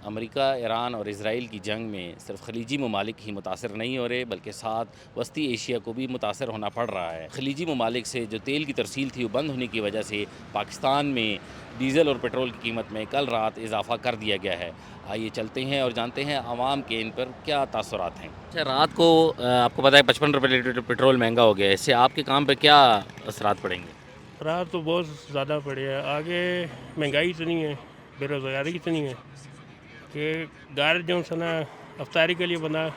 امریکہ، ایران اور اسرائیل کی جنگ میں صرف خلیجی ممالک ہی متاثر نہیں ہو رہے بلکہ ساتھ وسطی ایشیا کو بھی متاثر ہونا پڑ رہا ہے۔ خلیجی ممالک سے جو تیل کی ترسیل تھی وہ بند ہونے کی وجہ سے پاکستان میں ڈیزل اور پیٹرول کی قیمت میں کل رات اضافہ کر دیا گیا ہے۔ آئیے چلتے ہیں اور جانتے ہیں عوام کے ان پر کیا تاثرات ہیں۔ اچھا، رات کو آپ کو پتہ ہے 55 روپے لیٹر پیٹرول مہنگا ہو گیا ہے، اس سے آپ کے کام پہ کیا اثرات پڑیں گے؟ رات تو بہت زیادہ پڑی ہے، آگے مہنگائی اتنی ہے، بے روزگاری اتنی ہے کہ گھر جو ہے نا افطاری کے لیے بندہ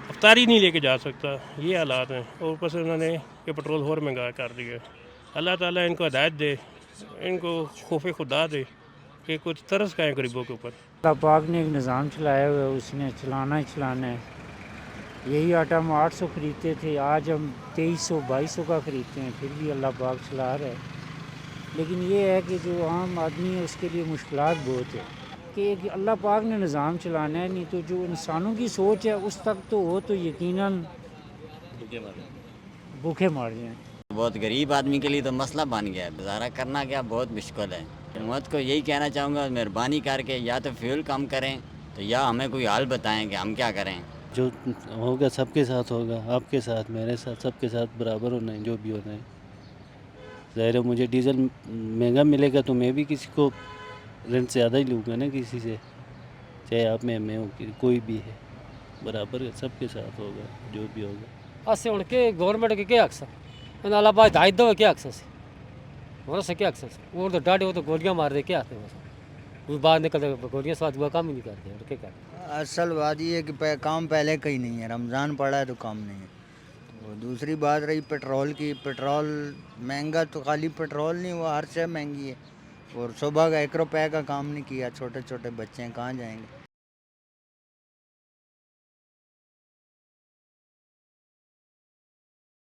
افطاری نہیں لے کے جا سکتا، یہ حالات ہیں۔ اور اوپر سے انہوں نے یہ پیٹرول اور مہنگا کر دیا۔ اللہ تعالیٰ ان کو ہدایت دے، ان کو خوف خدا دے کہ کچھ ترس کھائیں غریبوں کے اوپر۔ اللہ پاک نے ایک نظام چلایا ہوا ہے، اس نے چلانا ہی چلانا ہے۔ یہی آٹا ہم 800 خریدتے تھے، آج ہم 2300 2200 کا خریدتے ہیں، پھر بھی اللہ پاک چلا رہا ہے۔ لیکن یہ ہے کہ جو عام آدمی ہے اس کے لیے مشکلات بہت ہے کہ اللہ پاک نے نظام چلانا ہے، نہیں تو جو انسانوں کی سوچ ہے اس تک تو ہو تو یقیناً بھوکے مار جائیں۔ بہت غریب آدمی کے لیے تو مسئلہ بن گیا ہے، گزارا کرنا کیا بہت مشکل ہے۔ حکومت کو یہی کہنا چاہوں گا، مہربانی کر کے یا تو فیول کم کریں تو یا ہمیں کوئی حل بتائیں کہ ہم کیا کریں۔ جو ہوگا سب کے ساتھ ہوگا، آپ کے ساتھ، میرے ساتھ، سب کے ساتھ برابر ہونا ہے جو بھی ہونا ہے۔ ظاہر ہے مجھے ڈیزل مہنگا ملے گا تو میں بھی کسی کو رینٹ زیادہ ہی لوں گا نا، کسی سے، چاہے آپ میں ہوں کوئی بھی ہے، برابر ہے، سب کے ساتھ ہوگا جو بھی ہوگا۔ اسے ان کے گورنمنٹ کے کیا اکثر ان اللہ پاک ہدایت دو کیا اکثر سے اور سے کیا اکثر سے اور تو ڈاڈے وہ تو گولیاں مار دے کیا آتے ہیں بس وہ باہر نکلتے گولیاں ساتھ ہوا کام ہی نہیں کرتے اور کیا کرتے۔ اصل بات یہ ہے کہ کام پہلے کا ہی نہیں ہے، رمضان پڑا ہے تو کام نہیں ہے۔ اور دوسری بات رہی پیٹرول کی، پیٹرول مہنگا تو خالی پیٹرول نہیں ہوا، ہر شے مہنگی ہے۔ اور صبح کا 1 روپے کا کام نہیں کیا، چھوٹے چھوٹے بچے ہیں کہاں جائیں گے۔